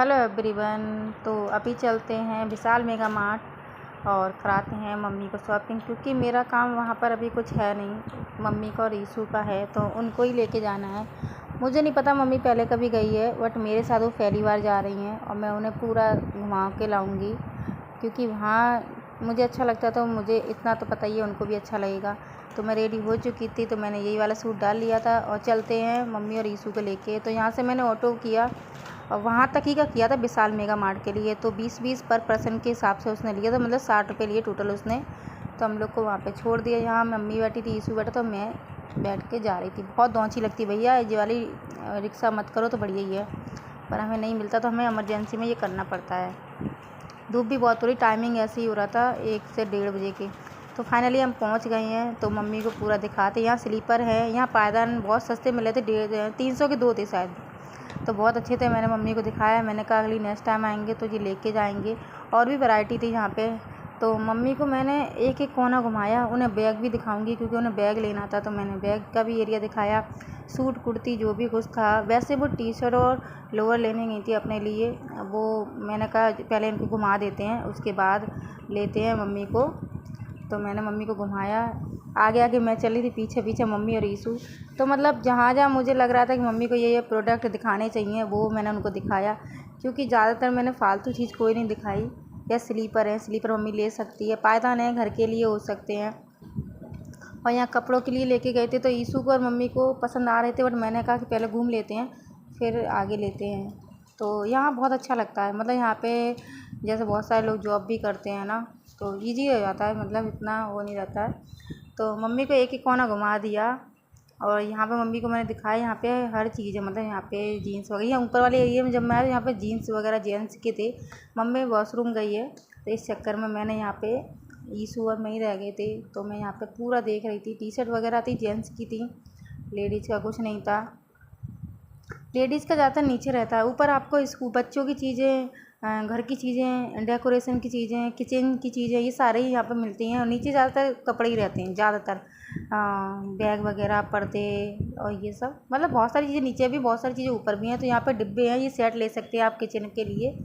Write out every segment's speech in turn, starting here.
Hello everyone. तो अभी चलते हैं विशाल मेगा मार्ट और कराते हैं मम्मी को शॉपिंग, क्योंकि मेरा काम वहाँ पर अभी कुछ है नहीं। मम्मी का और ईशू का है तो उनको ही लेके जाना है। मुझे नहीं पता मम्मी पहले कभी गई है, बट मेरे साथ वो पहली बार जा रही हैं और मैं उन्हें पूरा घुमा के लाऊंगी, क्योंकि वहाँ मुझे अच्छा लगता तो मुझे इतना तो पता ही है उनको भी अच्छा लगेगा। तो मैं रेडी हो चुकी थी, तो मैंने यही वाला सूट डाल लिया था और चलते हैं मम्मी और ईशू को लेके। तो यहाँ से मैंने ऑटो किया और वहाँ तक ही का किया था विशाल मेगा मार्ट के लिए। तो 20-20 पर पर्सन के हिसाब से उसने लिया था, मतलब 60 रुपये लिए टोटल उसने। तो हम लोग को वहाँ पे छोड़ दिया। यहाँ मम्मी बैठी थी, ईशू बैठा, तो मैं बैठ के जा रही थी। बहुत दौंची लगती भैया, ये वाली रिक्शा मत करो तो बढ़िया ही है, पर हमें नहीं मिलता तो हमें इमरजेंसी में ये करना पड़ता है। धूप भी बहुत हो रही, टाइमिंग ऐसे ही हो रहा था 1 से 1:30 बजे की। तो फाइनली हम पहुंच गए हैं। तो मम्मी को पूरा दिखाते। यहाँ स्लीपर है, यहाँ पायदान बहुत सस्ते मिले थे, 300 के 2 थे शायद, तो बहुत अच्छे थे। मैंने मम्मी को दिखाया, मैंने कहा अगली नेक्स्ट टाइम आएंगे तो ये लेके जाएंगे। और भी वैरायटी थी यहाँ पे। तो मम्मी को मैंने एक एक कोना घुमाया, उन्हें बैग भी दिखाऊंगी क्योंकि उन्हें बैग लेना था, तो मैंने बैग का भी एरिया दिखाया। सूट कुर्ती जो भी कुछ था, वैसे वो टी शर्ट और लोअर लेने गई थी अपने लिए। वो मैंने कहा पहले इनको घुमा देते हैं, उसके बाद लेते हैं मम्मी को। तो मैंने मम्मी को घुमाया, आगे आगे मैं चली थी, पीछे पीछे मम्मी और ईशू। तो मतलब जहाँ जहाँ मुझे लग रहा था कि मम्मी को ये प्रोडक्ट दिखाने चाहिए वो मैंने उनको दिखाया, क्योंकि ज़्यादातर मैंने फ़ालतू चीज़ कोई नहीं दिखाई। या स्लीपर है, स्लीपर मम्मी ले सकती है, पायदान है घर के लिए हो सकते हैं। और यहाँ कपड़ों के लिए लेके गए थे, तो ईशू को और मम्मी को पसंद आ रहे थे, बट मैंने कहा कि पहले घूम लेते हैं फिर आगे लेते हैं। तो यहाँ बहुत अच्छा लगता है, मतलब यहाँ पे जैसे बहुत सारे लोग जॉब भी करते हैं ना, तो ईजी हो जाता है, मतलब इतना वो नहीं रहता है। तो मम्मी को एक एक कोना घुमा दिया और यहाँ पे मम्मी को मैंने दिखाया। यहाँ पे हर चीज़ है, मतलब यहाँ पे जीन्स वगैरह, यहाँ ऊपर वाले एरिया में जब मैं आई यहाँ पे जीन्स वगैरह जेंट्स के थे। मम्मी वॉशरूम गई है, तो इस चक्कर में मैंने यहाँ पे ईशू और मैं ही रह गए थे। तो मैं यहाँ पे पूरा देख रही थी, टी शर्ट वगैरह थी, जेंट्स की थी, लेडीज़ का कुछ नहीं था। लेडीज़ का ज़्यादातर नीचे रहता है, ऊपर आपको स्कूल बच्चों की चीज़ें, घर की चीज़ें, डेकोरेशन की चीज़ें, किचन की चीज़ें, ये सारे ही यहाँ पे मिलती हैं। और नीचे ज़्यादातर कपड़े ही रहते हैं ज़्यादातर, बैग वगैरह, पर्दे और ये सब, मतलब बहुत सारी चीज़ें नीचे भी, बहुत सारी चीज़ें ऊपर भी हैं। तो यहाँ पे डिब्बे हैं, ये सेट ले सकते हैं आप किचन के लिए,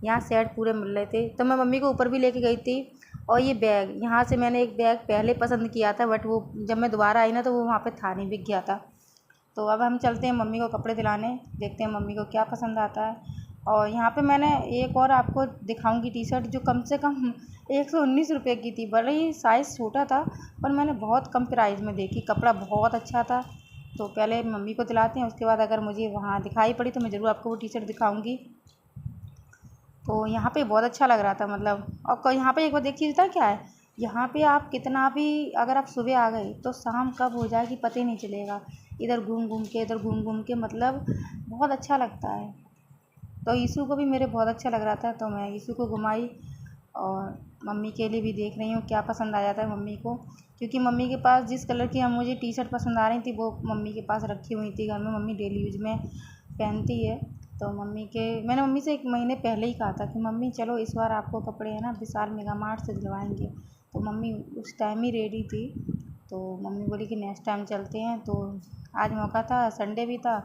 यहाँ सेट पूरे मिल रहे थे। तो मैं मम्मी को ऊपर भी लेके गई थी। और ये बैग, यहाँ से मैंने एक बैग पहले पसंद किया था, बट वो जब मैं दोबारा आई ना तो वो वहाँ पे था नहीं, बिक गया था। तो अब हम चलते हैं मम्मी को कपड़े दिलाने, देखते हैं मम्मी को क्या पसंद आता है। और यहाँ पे मैंने एक और आपको दिखाऊंगी टी शर्ट, जो कम से कम 119 रुपये की थी। बड़ा ही साइज़ छोटा था, पर मैंने बहुत कम प्राइस में देखी, कपड़ा बहुत अच्छा था। तो पहले मम्मी को दिलाते हैं, उसके बाद अगर मुझे वहाँ दिखाई पड़ी तो मैं ज़रूर आपको वो टी शर्ट दिखाऊँगी। तो यहाँ पे बहुत अच्छा लग रहा था, मतलब। और यहाँ पे एक बार एक चीज़ था क्या है, यहाँ पे आप कितना भी, अगर आप सुबह आ गए तो शाम कब हो जाएगी पता ही नहीं चलेगा। इधर घूम घूम के, इधर घूम घूम के, मतलब बहुत अच्छा लगता है। तो ईशू को भी मेरे बहुत अच्छा लग रहा था, तो मैं ईशू को घुमाई। और मम्मी के लिए भी देख रही हूँ क्या पसंद आ जाता है मम्मी को, क्योंकि मम्मी के पास जिस कलर की मुझे टी शर्ट पसंद आ रही थी वो मम्मी के पास रखी हुई थी घर में, मम्मी डेली यूज में पहनती है। तो मैंने मम्मी से 1 महीने पहले ही कहा था कि मम्मी चलो इस बार आपको कपड़े हैं ना विशाल मेगा मार्ट से दिलवाएंगे। तो मम्मी उस टाइम ही रेडी थी। तो मम्मी बोली कि नेक्स्ट टाइम चलते हैं। तो आज मौका था, संडे भी था,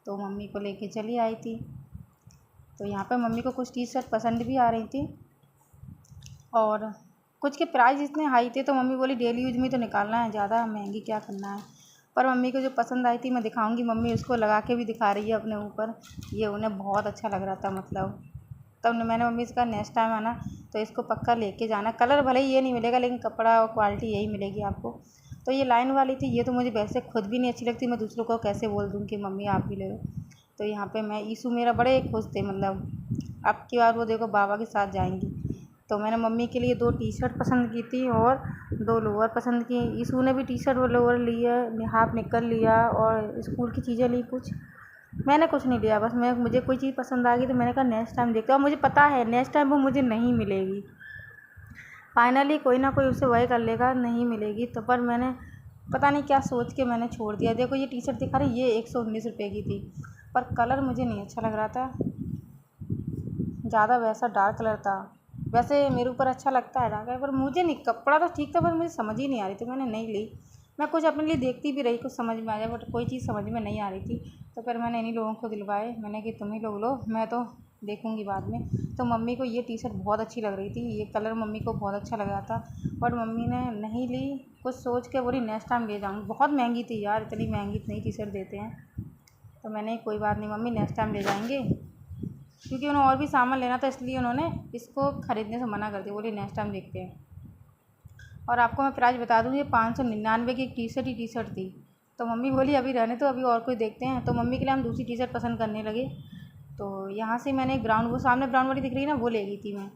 तो मम्मी को लेके चली आई थी। तो यहाँ पे मम्मी को कुछ टी शर्ट पसंद भी आ रही थी और कुछ के प्राइस इतने हाई थे, तो मम्मी बोली डेली यूज में तो निकालना है, ज़्यादा महंगी क्या करना है। पर मम्मी को जो पसंद आई थी मैं दिखाऊंगी, मम्मी उसको लगा के भी दिखा रही है अपने ऊपर, ये उन्हें बहुत अच्छा लग रहा था, मतलब। तब मैंने मम्मी से कहा नेक्स्ट टाइम आना तो इसको पक्का लेके जाना। कलर भले ही ये नहीं मिलेगा, लेकिन कपड़ा और क्वालिटी यही मिलेगी आपको। तो ये लाइन वाली थी, ये तो मुझे वैसे खुद भी नहीं अच्छी लगती, मैं दूसरों को कैसे बोल दूँ कि मम्मी आप भी ले लो। तो यहाँ पे मैं, ईशू मेरा बड़े खुश थे, मतलब अब की बार वो देखो बाबा के साथ जाएंगी। तो मैंने मम्मी के लिए 2 टी शर्ट पसंद की थी और 2 लोअर पसंद की। ईशू ने भी टी शर्ट और लोअर लिया, हाफ निक्कर लिया और स्कूल की चीज़ें ली कुछ। मैंने कुछ नहीं लिया, बस मुझे कोई चीज़ पसंद आ गई तो मैंने कहा नेक्स्ट टाइम देखते हैं, और मुझे पता है नेक्स्ट टाइम वो मुझे नहीं मिलेगी। फाइनली कोई ना कोई उससे वही कर लेगा, नहीं मिलेगी तो। पर मैंने पता नहीं क्या सोच के मैंने छोड़ दिया। देखो ये टी शर्ट दिखा रही, ये 119 रुपये की थी, पर कलर मुझे नहीं अच्छा लग रहा था, ज़्यादा वैसा डार्क कलर था। वैसे मेरे ऊपर अच्छा लगता है डार्क, पर मुझे नहीं, कपड़ा तो ठीक था पर मुझे समझ ही नहीं आ रही थी, मैंने नहीं ली। मैं कुछ अपने लिए देखती भी रही, कुछ समझ में आ जाए, बट कोई चीज़ समझ में नहीं आ रही थी। तो फिर मैंने इन्हीं लोगों को दिलवाए, मैंने कि तुम ही लोग लो, मैं तो देखूँगी बाद में। तो मम्मी को ये टी शर्ट बहुत अच्छी लग रही थी, ये कलर मम्मी को बहुत अच्छा लग रहा था, बट मम्मी ने नहीं ली। कुछ सोच के बोली नेक्स्ट टाइम ले जाऊँगी। बहुत महंगी थी यार, इतनी महंगी नहीं टी शर्ट देते हैं। तो मैंने कोई बात नहीं मम्मी, नेक्स्ट टाइम ले जाएंगे, क्योंकि उन्हें और भी सामान लेना था, इसलिए उन्होंने इसको ख़रीदने से मना कर दिया। बोली नेक्स्ट टाइम देखते हैं। और आपको मैं प्राइस बता दूँ, ये 599 की एक टी शर्ट थी। तो मम्मी बोली अभी रहने तो, अभी और कोई देखते हैं। तो मम्मी के लिए हम दूसरी टी शर्ट पसंद करने लगे। तो यहाँ से मैंने ब्राउन, वो सामने ब्राउन वाली दिख रही है ना, वो ले ली थी मैं।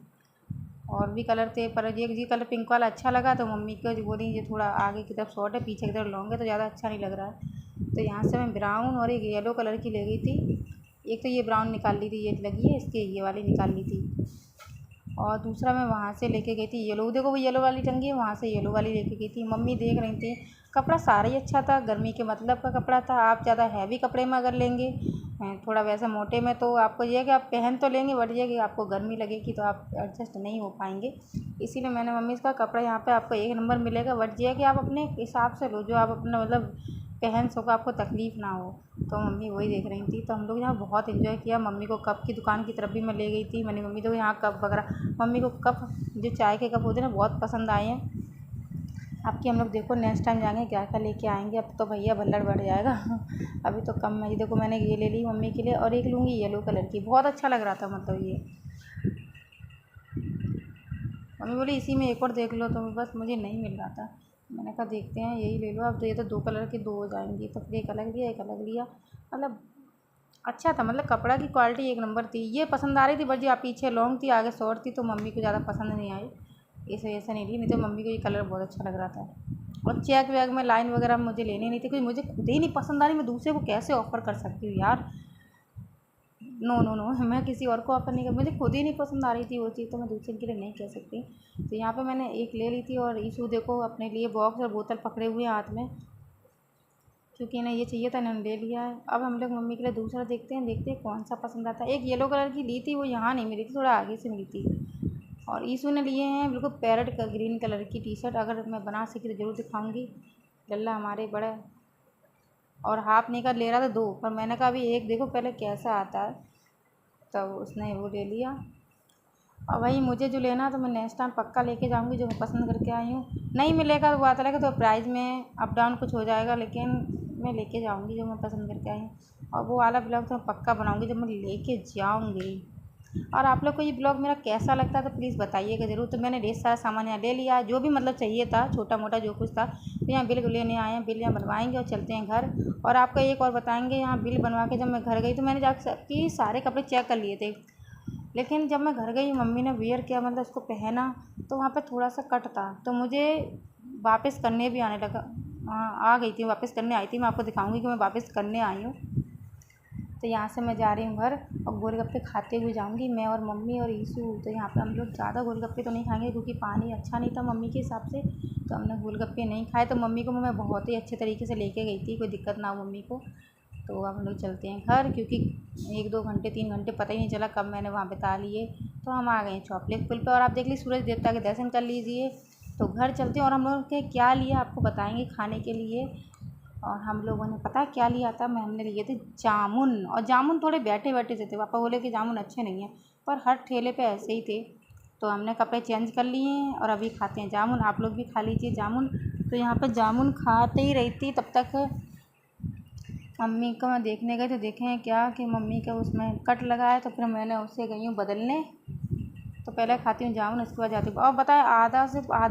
और भी कलर थे, पर ये कलर पिंक वाला अच्छा लगा। तो मम्मी को जो बोली ये थोड़ा आगे की तरफ शॉर्ट है, पीछे की तरफ लॉन्ग है, तो ज़्यादा अच्छा नहीं लग रहा है। तो यहाँ से मैं ब्राउन और एक येलो कलर की ले गई थी। एक तो ये ब्राउन निकाल ली थी, ये लगी है, इसके ये वाली निकाल ली थी। और दूसरा मैं वहाँ से लेके गई थी येलो, देखो वो येलो वाली टंगी है, वहाँ से येलो वाली लेके गई थी। मम्मी देख रही थी, कपड़ा सारा ही अच्छा था, गर्मी के मतलब का कपड़ा था। आप ज़्यादा हैवी कपड़े में अगर लेंगे, थोड़ा वैसे मोटे में, तो आपको ये है कि आप पहन तो लेंगे, बट ये कि आपको गर्मी लगेगी, तो आप एडजस्ट नहीं हो पाएंगे। इसीलिए मैंने मम्मी इसका कपड़ा यहाँ पे आपको 1 नंबर मिलेगा, बट ये है कि आप अपने हिसाब से लो, जो आप अपना मतलब पहन सको, आपको तकलीफ़ ना हो। तो मम्मी वही देख रही थी। तो हम लोग यहाँ बहुत एंजॉय किया। मम्मी को कप की दुकान की तरफ भी मैं ले गई थी। मैंने मम्मी तो यहाँ कप वगैरह, मम्मी को कप, जो चाय के कप होते हैं ना, बहुत पसंद आए हैं। आपकी हम लोग देखो नेक्स्ट टाइम जाएंगे क्या क्या लेके आएंगे। अब तो भैया भल्लड़ बढ़ जाएगा अभी तो कम है। ये देखो मैंने ये ले ली मम्मी के लिए, और एक लूँगी येलो कलर की, बहुत अच्छा लग रहा था मतलब ये। मम्मी बोली इसी में एक और देख लो, तो बस मुझे नहीं मिल रहा था। मैंने कहा देखते हैं यही ले लो। अब तो ये तो 2 कलर के 2 हो जाएंगी, तो फिर एक अलग लिया, एक अलग लिया। मतलब अच्छा था, मतलब कपड़ा की क्वालिटी 1 नंबर थी। ये पसंद आ रही थी, बट जी आप पीछे लॉन्ग थी, आगे शॉर्ट थी, तो मम्मी को ज़्यादा पसंद नहीं आई, इस वजह से नहीं ली। नहीं तो मम्मी को ये कलर बहुत अच्छा लग रहा था। और चेक वेक में लाइन वगैरह मुझे लेनी नहीं थी, क्योंकि मुझे खुद ही नहीं पसंद आ रही, मैं दूसरे को कैसे ऑफ़र कर सकती हूँ यार। नो नो नो, मैं किसी और को ऑफ़र नहीं कर, मुझे खुद ही नहीं पसंद आ रही थी वो चीज़, तो मैं दूसरे के लिए नहीं कह सकती। तो यहाँ पे मैंने एक ले ली थी। और ईशू देखो अपने लिए बॉक्स और बोतल पकड़े हुए हाथ में, क्योंकि इन्हें ये चाहिए था, इन्होंने ले लिया है। अब हम लोग मम्मी के लिए दूसरा देखते हैं कौन सा पसंद आता है। एक येलो कलर की ली थी, वो यहाँ नहीं मिली थी, थोड़ा आगे से मिली थी। और ईशू ने लिए हैं बिल्कुल पैरेट का ग्रीन कलर की टी शर्ट, अगर मैं बना सकी तो ज़रूर दिखाऊंगी। लल्ला हमारे बड़ा, और हाफ निकर ले रहा था 2, पर मैंने कहा अभी एक देखो पहले कैसा आता है, तब उसने वो ले लिया। और वही मुझे जो लेना है तो मैं नेक्स्ट टाइम पक्का लेके जाऊंगी, जो मैं पसंद करके आई हूँ। नहीं मिलेगा तो बात अलग है, तो प्राइस में अप डाउन कुछ हो जाएगा, लेकिन मैं लेके जाऊंगी जो मैं पसंद करके आई हूँ। और वो वाला ब्लॉग तो मैं पक्का बनाऊंगी जब मैं लेके जाऊंगी। और आप लोग को ये ब्लॉग मेरा कैसा लगता है तो प्लीज़ बताइएगा ज़रूर। तो मैंने ढेर सारा सामान यहाँ ले लिया, जो भी मतलब चाहिए था, छोटा मोटा जो कुछ था। तो यहाँ बिल लेने आए हैं, बिल यहाँ बनवाएंगे और चलते हैं घर। और आपको एक और बताएंगे, यहाँ बिल बनवा के जब मैं घर गई तो मैंने जाके सारे कपड़े चेक कर लिए थे, लेकिन जब मैं घर गई मम्मी ने वियर किया, मतलब उसको पहना, तो वहाँ पे थोड़ा सा कट था, तो मुझे वापस करने भी आने लगा। हाँ आ गई थी, वापस करने आई थी। मैं आपको दिखाऊंगी कि मैं वापस करने आई हूँ। तो यहाँ से मैं जा रही हूँ घर, और गोलगप्पे खाते हुए जाऊँगी मैं और मम्मी और ईशू। तो यहाँ पे हम लोग ज़्यादा गोलगप्पे तो नहीं खाएंगे, क्योंकि पानी अच्छा नहीं था मम्मी के हिसाब से, तो हमने गोलगप्पे नहीं खाए। तो मम्मी को मैं बहुत ही अच्छे तरीके से लेके गई थी, कोई दिक्कत ना हो मम्मी को। तो अब हम लोग चलते हैं घर, क्योंकि 1-2 घंटे 3 घंटे पता ही नहीं चला कब मैंने वहाँ बिता लिए। तो हम आ गए चॉपलेट पुल पे, और आप देख लीजिए सूरज देवता के दर्शन कर लीजिए। तो घर चलते हैं, और हम लोग के क्या लिया आपको बताएंगे खाने के लिए। और हम लोगों ने पता क्या लिया था, हमने लिए थे जामुन। और जामुन थोड़े बैठे बैठे से थे, पापा बोले कि जामुन अच्छे नहीं हैं, पर हर ठेले पे ऐसे ही थे। तो हमने कपड़े चेंज कर लिए हैं, और अभी खाते हैं जामुन। आप लोग भी खा लीजिए जामुन। तो यहाँ पर जामुन खाते ही रही थी, तब तक मम्मी को मैं देखने गई, तो देखें क्या कि मम्मी का उसमें कट लगा है, तो फिर मैंने उससे गई हूँ बदलने। तो पहले खाती हूँ जामुन, उसके बाद जाती हूँ। और बताए आधा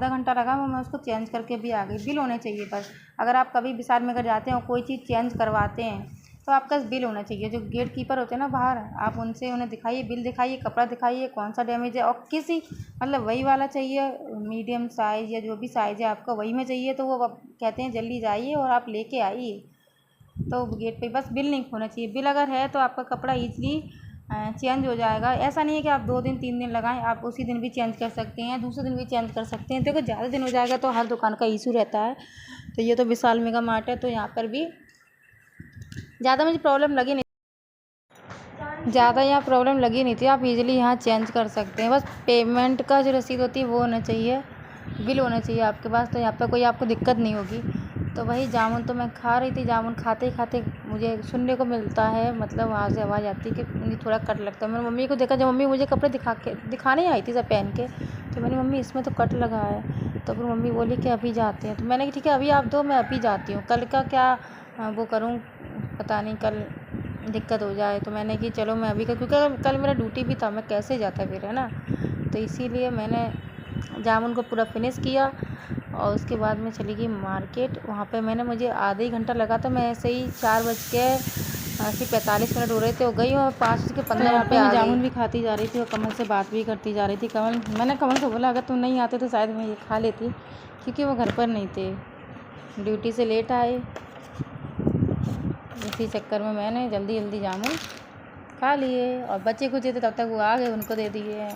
घंटा लगा, मैं उसको चेंज करके भी आ गई। बिल होने चाहिए बस, अगर आप कभी विशाल में अगर जाते हैं और कोई चीज़ चेंज करवाते हैं, तो आपका बिल होना चाहिए। जो गेट कीपर होते हैं ना बाहर, आप उनसे उन्हें दिखाइए, बिल दिखाइए, कपड़ा दिखाइए कौन सा डैमेज है, और किसी मतलब वही वाला चाहिए, मीडियम साइज़ या जो भी साइज़ है आपका वही में चाहिए, तो वो कहते हैं जल्दी जाइए और आप लेके आइए। तो गेट पे बस बिल नहीं होना चाहिए। बिल अगर है तो आपका कपड़ा ईज़िली चेंज हो जाएगा। ऐसा नहीं है कि आप 2 दिन 3 दिन लगाएं, आप उसी दिन भी चेंज कर सकते हैं, दूसरे दिन भी चेंज कर सकते हैं। देखो ज़्यादा दिन हो जाएगा तो हर दुकान का इशू रहता है। तो ये तो विशाल मेगा मार्ट है, तो यहाँ पर भी ज़्यादा मुझे प्रॉब्लम लगी नहीं, थी। आप इजीली यहाँ चेंज कर सकते हैं। बस पेमेंट का जो रसीद होती है वो होना चाहिए, बिल होना चाहिए आपके पास, तो यहाँ पर कोई आपको दिक्कत नहीं होगी। तो वही जामुन तो मैं खा रही थी। जामुन खाते खाते मुझे सुनने को मिलता है, मतलब वहाँ से आवाज़ आती है कि मुझे थोड़ा कट लगता है। मैंने मम्मी को देखा, जब मम्मी मुझे कपड़े दिखाने आई थी सब पहन के, तो मैंने मम्मी इसमें तो कट लगा है। तो फिर मम्मी बोली कि अभी जाते हैं। तो मैंने कहा ठीक है अभी आप दो, मैं अभी जाती हूँ, कल का क्या वो करूँ, पता नहीं कल दिक्कत हो जाए। तो मैंने कि चलो मैं अभी का, क्योंकि कल मेरा ड्यूटी भी था, मैं कैसे जाता फिर, है ना। तो इसीलिए मैंने जामुन को पूरा फिनिश किया और उसके बाद मैं चली गई मार्केट। वहाँ पे मुझे आधा ही घंटा लगा था। मैं ऐसे ही 4:45 हो रहे थे, हो गई और 5:15 वहाँ पे मैं जामुन भी खाती जा रही थी और कमल से बात भी करती जा रही थी। मैंने कमल से बोला अगर तुम नहीं आते तो शायद मैं ये खा लेती, क्योंकि वो घर पर नहीं थे, ड्यूटी से लेट आए। इसी चक्कर में मैंने जल्दी जल्दी जामुन खा लिए और बच्चे कुछ थे तब तक वो आ गए, उनको दे दिए।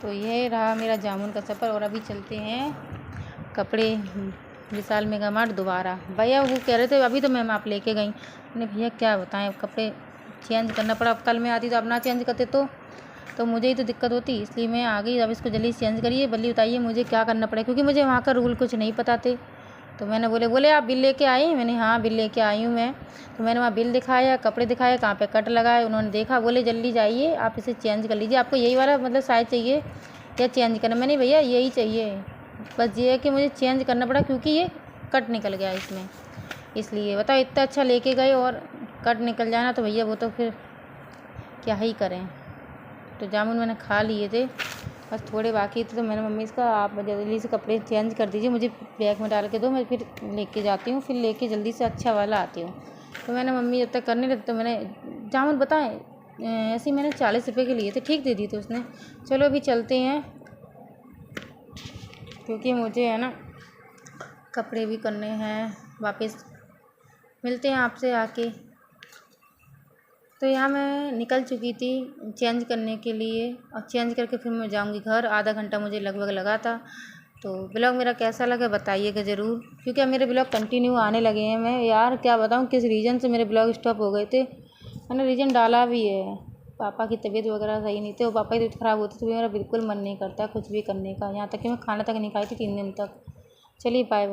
तो ये रहा मेरा जामुन का सफ़र। और अभी चलते हैं कपड़े विशाल मेगा मार्ट दोबारा। भैया वो कह रहे थे अभी तो मैम आप लेके गई। मैंने भैया क्या बताएं, कपड़े चेंज करना पड़ा। अब कल मैं आती तो अब ना चेंज करते तो मुझे ही तो दिक्कत होती, इसलिए मैं आ गई। अब इसको जल्दी चेंज करिए, बल्ली बताइए मुझे क्या करना पड़ेगा, क्योंकि मुझे वहाँ का रूल कुछ नहीं पता थे। तो मैंने बोले आप बिल लेके आई? मैंने हाँ बिल लेके आई हूँ मैं। तो मैंने वहाँ बिल दिखाया, कपड़े दिखाए, कहाँ पे कट लगाए, उन्होंने देखा, बोले जल्दी जाइए आप इसे चेंज कर लीजिए, आपको यही वाला मतलब साइज़ चाहिए या चेंज करना। मैंने भैया यही चाहिए, बस ये है कि मुझे चेंज करना पड़ा क्योंकि ये कट निकल गया इसमें, इसलिए। बताओ इतना अच्छा लेके गए और कट निकल जाना, तो भैया वो तो फिर क्या ही करें। तो जामुन मैंने खा लिए थे, बस थोड़े बाकी थे। तो मैंने मम्मी इसका आप जल्दी से कपड़े चेंज कर दीजिए, मुझे बैग में डाल के दो, मैं फिर लेके जाती हूँ, फिर लेके जल्दी से अच्छा वाला आती हूँ। तो मैंने मम्मी जब तक करने लगी तो मैंने जामुन बताएं ऐसे ही मैंने 40 रुपये के लिए थे, ठीक दे दी तो उसने। चलो अभी चलते हैं, क्योंकि मुझे है ना कपड़े भी करने हैं वापस। मिलते हैं आपसे आके। तो यहाँ मैं निकल चुकी थी चेंज करने के लिए, और चेंज करके फिर मैं जाऊँगी घर। आधा घंटा मुझे लगभग लगा था। तो ब्लॉग मेरा कैसा लगा बताइएगा ज़रूर, क्योंकि अब मेरे ब्लॉग कंटिन्यू आने लगे हैं। मैं यार क्या बताऊँ किस रीज़न से मेरे ब्लॉग स्टॉप हो गए थे, मैंने रीज़न डाला भी है। पापा की तबीयत वगैरह सही नहीं थी, और पापा की तबीयत ख़राब होती तो मेरा बिल्कुल मन नहीं करता कुछ भी करने का, यहाँ तक कि मैं खाना तक नहीं खाई थी 3 दिन तक। चलिए बाय बाय।